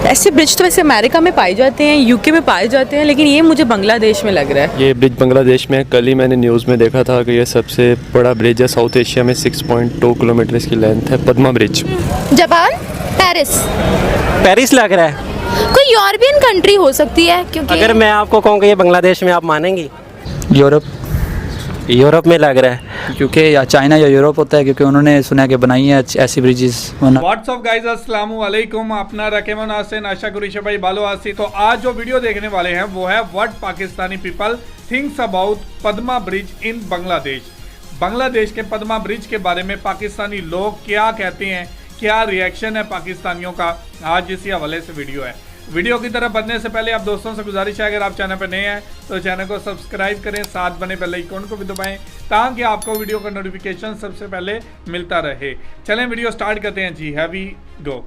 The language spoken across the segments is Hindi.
ऐसे ब्रिज तो वैसे अमेरिका में पाए जाते हैं, यूके में पाए जाते हैं, लेकिन ये मुझे बांग्लादेश में लग रहा है। ये ब्रिज बांग्लादेश में है। कल ही मैंने न्यूज़ में देखा था कि ये सबसे बड़ा ब्रिज है साउथ एशिया में। 6.2 किलोमीटर इसकी लेंथ है, Padma bridge. Japan, Paris. Paris लग रहा है। कोई यूरोपियन कंट्री हो सकती है क्योंकि अगर मैं आपको कहूँ कि ये बांग्लादेश में, आप मानेंगी? यूरोप में लग रहा है। यूके या चाइना या यूरोप होता है, क्योंकि उन्होंने सुना कि बनाई है ऐसी ब्रिजेस। व्हाट्सअप गाइस, अस्सलामु अलैकुम। अपना रकेमन आसिन आशा गुरीश भाई बालो आसी। तो आज जो वीडियो देखने वाले हैं वो है what Pakistani people thinks about Padma bridge इन बांग्लादेश। बांग्लादेश के पद्मा ब्रिज के बारे में पाकिस्तानी लोग क्या कहते हैं, क्या रिएक्शन है पाकिस्तानियों का, आज इसी हवाले से वीडियो है। वीडियो की तरफ बढ़ने से पहले आप दोस्तों से गुजारिश है, अगर आप चैनल पर नए हैं तो चैनल को सब्सक्राइब करें, साथ बने बेल आइकन को भी दबाएं ताकि आपको वीडियो का नोटिफिकेशन सबसे पहले मिलता रहे। चलें वीडियो स्टार्ट करते हैं जी। हैवी गो।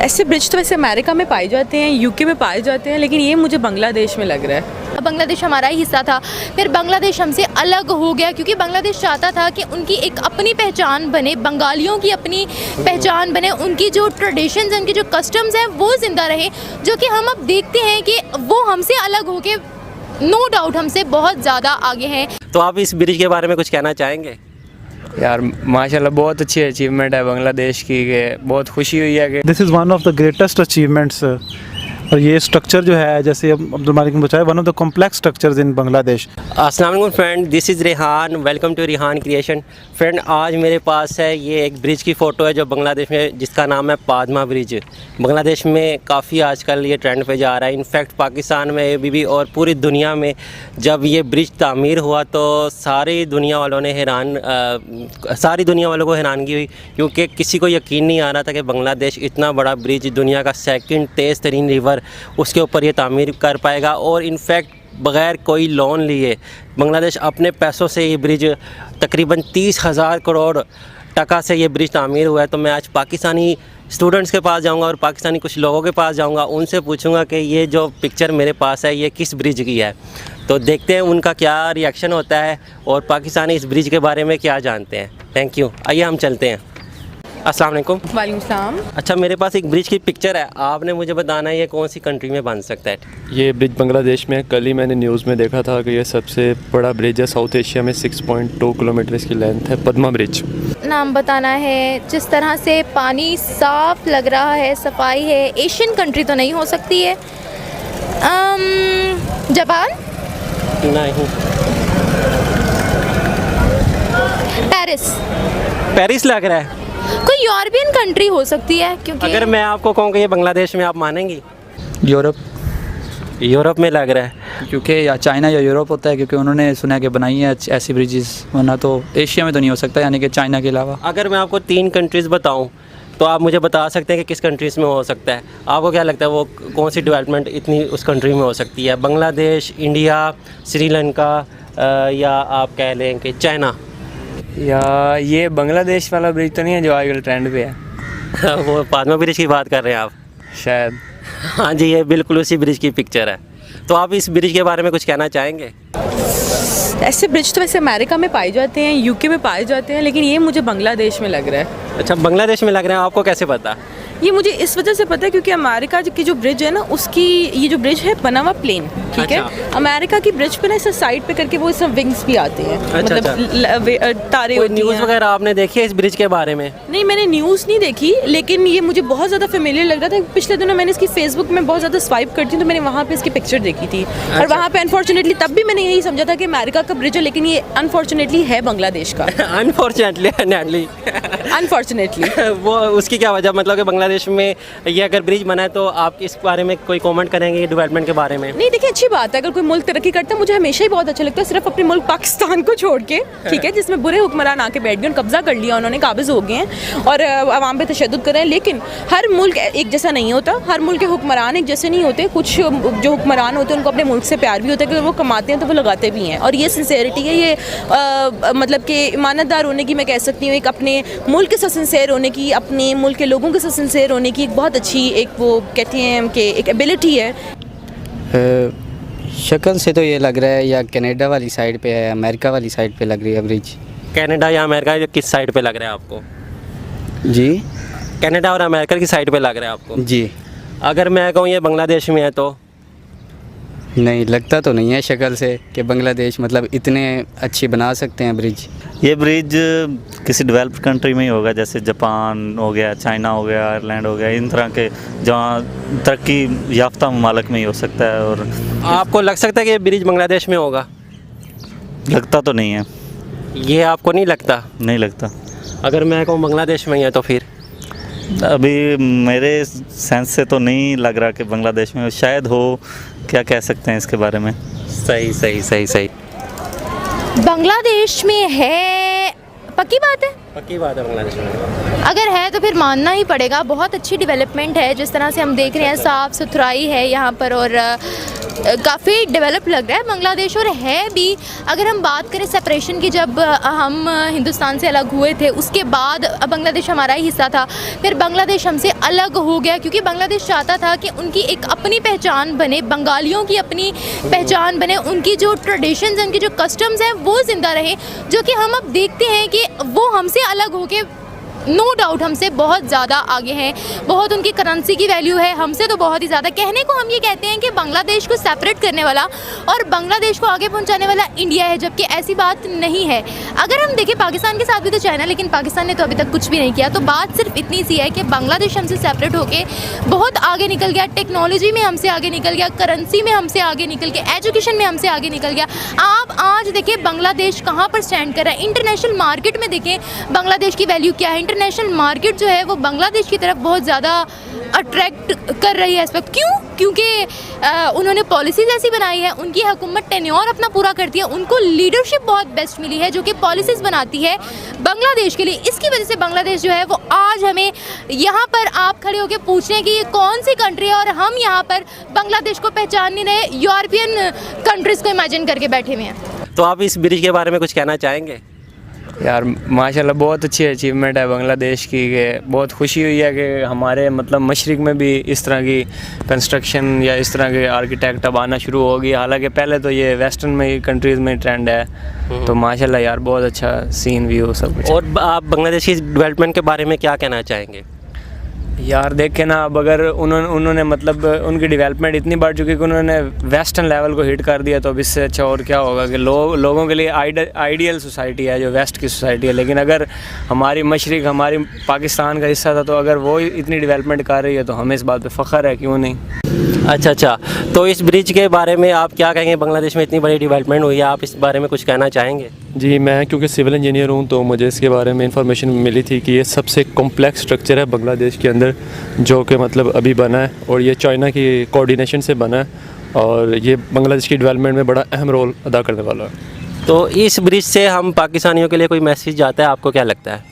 ऐसे ब्रिज तो वैसे अमेरिका में पाए जाते हैं, यूके में पाए जाते हैं, लेकिन ये मुझे बांग्लादेश में लग रहा है। बांग्लादेश हमारा ही हिस्सा था, फिर बांग्लादेश हमसे अलग हो गया क्योंकि बांग्लादेश चाहता था कि उनकी एक अपनी पहचान बने, बंगालियों की अपनी पहचान बने, उनकी जो ट्रेडिशंस हैं, उनकी जो कस्टम्स हैं वो ज़िंदा रहे, जो कि हम अब देखते हैं कि वो हमसे अलग होके नो डाउट हमसे बहुत ज़्यादा आगे हैं। तो आप इस ब्रिज के बारे में कुछ कहना चाहेंगे? यार माशाल्लाह बहुत अच्छी अचीवमेंट है बांग्लादेश की, बहुत खुशी हुई है कि this is one of the greatest achievements. और ये स्ट्रक्चर जो है, जैसे अब्दुल मालिक ने बताया, one of the complex structures in Bangladesh. अस्सलाम वालेकुम friend, this is Rehan, welcome to Rehan creation. Friend, आज मेरे पास है ये एक ब्रिज की फ़ोटो है जो बांग्लादेश में, जिसका नाम है पद्मा ब्रिज। बांग्लादेश में काफ़ी आजकल ये ट्रेंड पे जा रहा है। इनफैक्ट पाकिस्तान में भी और पूरी दुनिया में जब ये ब्रिज तामीर हुआ तो सारी दुनिया वालों को हैरानगी हुई, क्योंकि किसी को यकीन नहीं आ रहा था कि बांग्लादेश इतना बड़ा ब्रिज, दुनिया का सेकंड तेज़ तरीन रिवर, उसके ऊपर ये तामीर कर पाएगा। और इनफैक्ट बग़ैर कोई लोन लिए बांग्लादेश अपने पैसों से ये ब्रिज, तकरीबन 30,000 करोड़ टका से ये ब्रिज तामीर हुआ है। तो मैं आज पाकिस्तानी स्टूडेंट्स के पास जाऊंगा और पाकिस्तानी कुछ लोगों के पास जाऊंगा, उनसे पूछूंगा कि ये जो पिक्चर मेरे पास है ये किस ब्रिज की है। तो देखते हैं उनका क्या रिएक्शन होता है और पाकिस्तानी इस ब्रिज के बारे में क्या जानते हैं। Thank you. आइए हम चलते हैं। अस्सलाम वालेकुम। वालेकुम सलाम। अच्छा, मेरे पास एक ब्रिज की पिक्चर है, आपने मुझे बताना है ये कौन सी कंट्री में बन सकता है। ये ब्रिज बांग्लादेश में है। कल ही मैंने न्यूज़ में देखा था कि ये सबसे बड़ा ब्रिज है साउथ एशिया में। 6.2 किलोमीटर इसकी लेंथ है, पद्मा ब्रिज। नाम बताना है, जिस तरह से पानी साफ लग रहा है, सफाई है, एशियन कंट्री तो नहीं हो सकती है। जापान, नहीं। पेरिस लग रहा है। कोई यूरोपियन कंट्री हो सकती है क्योंकि अगर मैं आपको कहूँ कि ये बांग्लादेश में, आप मानेंगी? यूरोप में लग रहा है। यूके या चाइना या यूरोप होता है, क्योंकि उन्होंने सुना कि बनाई है ऐसी ब्रिजेस। वरना तो एशिया में तो नहीं हो सकता, यानी कि चाइना के अलावा। अगर मैं आपको 3 कंट्रीज़ बताऊं तो आप मुझे बता सकते हैं कि किस कंट्रीज़ में हो सकता है। आपको क्या लगता है वो कौन सी डेवलपमेंट इतनी उस कंट्री में हो सकती है? बांग्लादेश, इंडिया, श्रीलंका, या आप कह लें कि चाइना? या ये बांग्लादेश वाला ब्रिज तो नहीं है जो आजकल ट्रेंड पे है? वो पद्मा ब्रिज की बात कर रहे हैं आप शायद। हाँ जी, ये बिल्कुल उसी ब्रिज की पिक्चर है। तो आप इस ब्रिज के बारे में कुछ कहना चाहेंगे? ऐसे ब्रिज तो वैसे अमेरिका में पाए जाते हैं, यूके में पाए जाते हैं, लेकिन ये मुझे बांग्लादेश में लग रहा है। अच्छा, बांग्लादेश में लग रहे हैं, आपको कैसे पता? ये मुझे इस वजह से पता है क्योंकि अमेरिका की जो ब्रिज है ना, उसकी ये जो ब्रिज है बना हुआ प्लेन, ठीक है। अमेरिका की ब्रिज पे ना इसे साइड पे करके वो इसमें विंग्स भी आते हैं, मतलब तारे होती हैं। न्यूज़ वगैरह आपने देखी है इस ब्रिज के बारे में? नहीं, मैंने न्यूज़ नहीं देखी, लेकिन ये मुझे बहुत ज़्यादा फेमिलियर लग रहा था। पिछले दिनों मैंने इसकी फेसबुक में बहुत ज़्यादा स्वाइप करती हूँ तो मैंने वहाँ पे इसकी पिक्चर देखी थी। और वहाँ पे अनफॉर्चुनेटली तब भी मैंने यही समझा था कि अमेरिका का ब्रिज है, लेकिन ये अनफॉर्चुनेटली है बांग्लादेश का। अनफॉर्चुनेटली वो उसकी क्या वजह, मतलब कि बांग्लादेश में ये अगर ब्रिज बना है तो आप इस बारे में कोई कमेंट करेंगे डेवलपमेंट के बारे में? नहीं, देखिए अच्छी बात है अगर कोई मुल्क तरक्की करता है, मुझे हमेशा ही बहुत अच्छा लगता है। सिर्फ अपने मुल्क पाकिस्तान को छोड़ के, ठीक है, जिसमें बुरे हुक्मरान आके बैठ गए, कब्जा कर लिया उन्होंने, काबिज हो गए हैं और आवाम पे तशद्दुद कर रहे हैं। लेकिन हर मुल्क एक जैसा नहीं होता, हर मुल्क के हुक्मरान एक जैसे नहीं होते। कुछ जो हुक्मरान होते हैं उनको अपने मुल्क से प्यार भी होता है कि वो कमाते हैं तो वो लगाते भी हैं, और ये सिंसेरिटी है, ये मतलब कि ईमानदार होने की मैं कह सकती हूँ, एक अपने मुल्क के साथ सिंसेर होने की, अपने मुल्क के लोगों के साथ सिंसेर होने की एक बहुत अच्छी, एक वो कहते हैं कि एक एबिलिटी है। शक्ल से तो ये लग रहा है या कनाडा वाली साइड पे है, अमेरिका वाली साइड पे लग रही है ब्रिज। कनाडा या अमेरिका, किस साइड पे लग रहा है आपको? जी, कनाडा और अमेरिका की साइड पे लग रहा है आपको? जी। अगर मैं कहूँ ये बांग्लादेश में है तो नहीं, लगता तो नहीं है शक्ल से कि बांग्लादेश मतलब इतने अच्छी बना सकते हैं ब्रिज। ये ब्रिज किसी डेवलप्ड कंट्री में ही होगा, जैसे जापान हो गया, चाइना हो गया, आयरलैंड हो गया, इन तरह के जहाँ तरक्की याफ्ता ममालिक में ही हो सकता है। और आपको लग सकता है कि ये ब्रिज बांग्लादेश में होगा? लगता तो नहीं है। ये आपको नहीं लगता? नहीं लगता। अगर मैं कहूँ बांग्लादेश में ही है तो फिर? अभी मेरे सेंस से तो नहीं लग रहा कि बांग्लादेश में, शायद हो, क्या कह सकते हैं इसके बारे में। सही सही सही सही। बांग्लादेश में है, पक्की बात है? पक्की बात है, बांग्लादेश में। अगर है तो फिर मानना ही पड़ेगा। बहुत अच्छी डेवलपमेंट है, जिस तरह से हम देख रहे हैं, साफ़ सुथराई है यहाँ पर और काफ़ी डेवलप लग रहा है बांग्लादेश। और है भी, अगर हम बात करें सेपरेशन की, जब हम हिंदुस्तान से अलग हुए थे उसके बाद बांग्लादेश हमारा ही हिस्सा था, फिर बांग्लादेश हमसे अलग हो गया क्योंकि बांग्लादेश चाहता था कि उनकी एक अपनी पहचान बने, बंगालियों की अपनी पहचान बने, उनकी जो ट्रेडिशंस हैं, उनके जो कस्टम्स हैं वो ज़िंदा रहें, जो कि हम अब देखते हैं कि वो हमसे अलग होके नो डाउट हमसे बहुत ज़्यादा आगे हैं। बहुत उनकी करेंसी की वैल्यू है हमसे तो बहुत ही ज़्यादा। कहने को हम ये कहते हैं कि बांग्लादेश को सेपरेट करने वाला और बांग्लादेश को आगे पहुंचाने वाला इंडिया है, जबकि ऐसी बात नहीं है। अगर हम देखें पाकिस्तान के साथ भी तो चाइना, लेकिन पाकिस्तान ने तो अभी तक कुछ भी नहीं किया। तो बात सिर्फ इतनी सी है कि बांग्लादेश हमसे सेपरेट होकर बहुत आगे निकल गया, टेक्नोलॉजी में हमसे आगे निकल गया, करेंसी में हमसे आगे निकल गया, एजुकेशन में हमसे आगे निकल गया। आप आज देखें बांग्लादेश कहाँ पर स्टैंड कर रहा है, इंटरनेशनल मार्केट में देखें बांग्लादेश की वैल्यू क्या है। इंटरनेशनल मार्केट जो है वो बांग्लादेश की तरफ बहुत ज़्यादा अट्रैक्ट कर रही है इस वक्त। क्यों? क्योंकि उन्होंने पॉलिसीज़ ऐसी बनाई है, उनकी हुकूमत टेन्योर अपना पूरा करती है, उनको लीडरशिप बहुत बेस्ट मिली है जो कि पॉलिसीज़ बनाती है बांग्लादेश के लिए। इसकी वजह से बांग्लादेश जो है वो आज हमें यहाँ पर आप खड़े होकर पूछ रहे हैं कि ये कौन सी कंट्री है, और हम यहाँ पर बांग्लादेश को पहचान नहीं रहे, यूरोपियन कंट्रीज़ को इमेजिन करके बैठे हुए हैं। तो आप इस ब्रिज के बारे में कुछ कहना चाहेंगे? यार माशाल्लाह बहुत अच्छी अचीवमेंट है बांग्लादेश की। बहुत खुशी हुई है कि हमारे मतलब मशरिक में भी इस तरह की कंस्ट्रक्शन या इस तरह के आर्किटेक्ट अब आना शुरू हो गई। हालांकि पहले तो ये वेस्टर्न में कंट्रीज़ में ट्रेंड है। तो माशाल्लाह यार बहुत अच्छा सीन व्यू सब कुछ। और आप बांग्लादेश की डेवलपमेंट के बारे में क्या कहना चाहेंगे? यार देखें ना, अब अगर उन्होंने मतलब उनकी डेवलपमेंट इतनी बढ़ चुकी है कि उन्होंने वेस्टर्न लेवल को हिट कर दिया, तो अब इससे अच्छा और क्या होगा कि लोगों के लिए आइडियल सोसाइटी है जो वेस्ट की सोसाइटी है। लेकिन अगर हमारी मशरिक हमारी पाकिस्तान का हिस्सा था, तो अगर वो इतनी डेवलपमेंट कर रही है तो हमें इस बात पे फ़ख्र है, क्यों नहीं। अच्छा, तो इस ब्रिज के बारे में आप क्या कहेंगे? बांग्लादेश में इतनी बड़ी डेवलपमेंट हुई है, आप इस बारे में कुछ कहना चाहेंगे? जी, मैं क्योंकि सिविल इंजीनियर हूँ तो मुझे इसके बारे में इंफॉर्मेशन मिली थी कि ये सबसे कॉम्प्लेक्स स्ट्रक्चर है बांग्लादेश के अंदर जो कि मतलब अभी बना है, और ये चाइना की कोऑर्डिनेशन से बना है, और ये बांग्लादेश की डेवलपमेंट में बड़ा अहम रोल अदा करने वाला है। तो इस ब्रिज से हम पाकिस्तानियों के लिए कोई मैसेज जाता है, आपको क्या लगता है?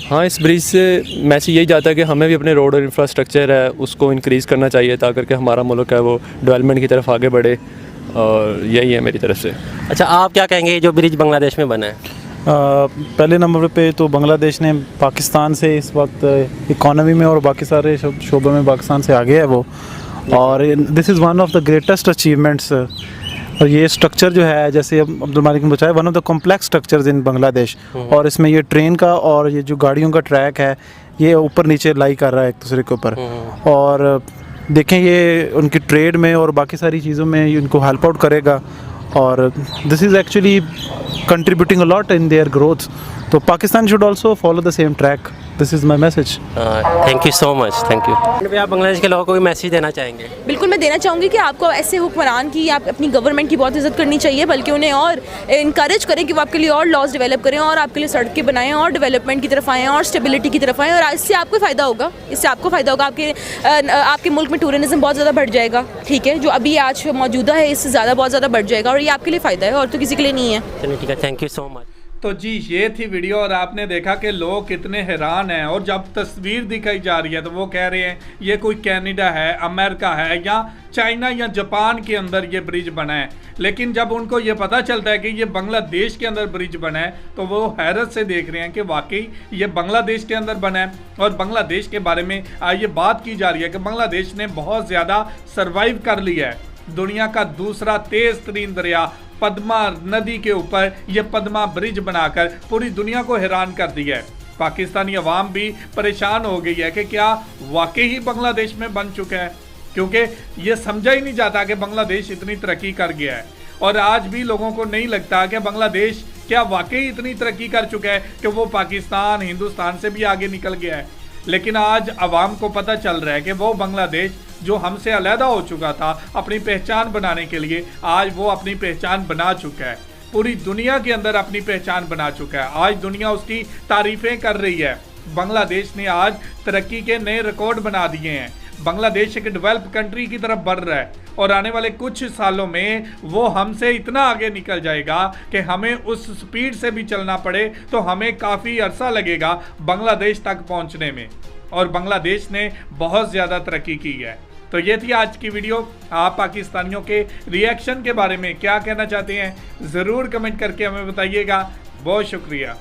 हाँ, इस ब्रिज से मैसेज यही जाता है कि हमें भी अपने रोड और इंफ्रास्ट्रक्चर है उसको इंक्रीज़ करना चाहिए ताकि कि हमारा मुल्क है वो डेवलपमेंट की तरफ आगे बढ़े, और यही है मेरी तरफ से। अच्छा, आप क्या कहेंगे जो ब्रिज बांग्लादेश में बना है? पहले नंबर पे तो बांग्लादेश ने पाकिस्तान से इस वक्त इकोनॉमी में और बाकी सारे शोबों में पाकिस्तान से आगे है वो, और this is one of the greatest achievements. और ये स्ट्रक्चर जो है, जैसे अब्दुल मालिक ने बताया, one of the complex structures in Bangladesh, और इसमें ये ट्रेन का और ये जो गाड़ियों का ट्रैक है ये ऊपर नीचे लाई कर रहा है एक दूसरे के ऊपर। और देखें ये उनकी ट्रेड में और बाकी सारी चीज़ों में इनको हेल्प आउट करेगा, और this is actually contributing a lot in their growth. तो Pakistan should also follow the same track. This is my message. Thank you so much, thank you. आप बांग्लादेश के लोगों को कोई मैसेज देना चाहेंगे? बिल्कुल, मैं देना चाहूँगी कि आपको ऐसे हुक्मरान की, आप अपनी गवर्नमेंट की बहुत इज़्ज़त करनी चाहिए, बल्कि उन्हें और इनकरेज करें कि वो आपके लिए और लॉज डेवलप करें और आपके लिए सड़कें बनाएं और डेवलपमेंट की तरफ आएँ और स्टेबिलिटी की तरफ आएँ, और इससे आपको फ़ायदा होगा। इससे आपको फ़ायदा होगा, आपके मुल्क में टूरिज्म बहुत ज़्यादा बढ़ जाएगा, ठीक है, जो अभी आज मौजूदा है इससे ज़्यादा बहुत ज़्यादा बढ़ जाएगा, और ये आपके लिए फ़ायदा है और तो किसी के लिए नहीं है। चलिए ठीक है, थैंक यू सो मच। तो जी ये थी वीडियो, और आपने देखा कि लोग कितने हैरान हैं, और जब तस्वीर दिखाई जा रही है तो वो कह रहे हैं ये कोई कनाडा है, अमेरिका है या चाइना या जापान के अंदर ये ब्रिज बना है। लेकिन जब उनको ये पता चलता है कि ये बांग्लादेश के अंदर ब्रिज बना है तो वो हैरत से देख रहे हैं कि वाकई ये बांग्लादेश के अंदर बना है। और बांग्लादेश के बारे में ये बात की जा रही है कि बांग्लादेश ने बहुत ज़्यादा सर्वाइव कर लिया है। दुनिया का दूसरा तेज़ तरीन दरिया पद्मा नदी के ऊपर ये पद्मा ब्रिज बनाकर पूरी दुनिया को हैरान कर दिया है। पाकिस्तानी अवाम भी परेशान हो गई है कि क्या वाकई ही बांग्लादेश में बन चुका है। क्योंकि ये समझा ही नहीं जाता कि बांग्लादेश इतनी तरक्की कर गया है। और आज भी लोगों को नहीं लगता कि बांग्लादेश क्या वाकई इतनी तरक्की कर चुका है कि वो पाकिस्तान, हिंदुस्तान से भी आगे निकल गया है। लेकिन आज आवाम को पता चल रहा है कि वो बांग्लादेश जो हमसे अलहदा हो चुका था अपनी पहचान बनाने के लिए, आज वो अपनी पहचान बना चुका है, पूरी दुनिया के अंदर अपनी पहचान बना चुका है। आज दुनिया उसकी तारीफें कर रही है। बांग्लादेश ने आज तरक्की के नए रिकॉर्ड बना दिए हैं। बांग्लादेश एक डेवलप कंट्री की तरफ बढ़ रहा है और आने वाले कुछ सालों में वो हमसे इतना आगे निकल जाएगा कि हमें उस स्पीड से भी चलना पड़े तो हमें काफ़ी अरसा लगेगा बांग्लादेश तक पहुंचने में। और बांग्लादेश ने बहुत ज़्यादा तरक्की की है। तो ये थी आज की वीडियो। आप पाकिस्तानियों के रिएक्शन के बारे में क्या कहना चाहते हैं ज़रूर कमेंट करके हमें बताइएगा। बहुत शुक्रिया।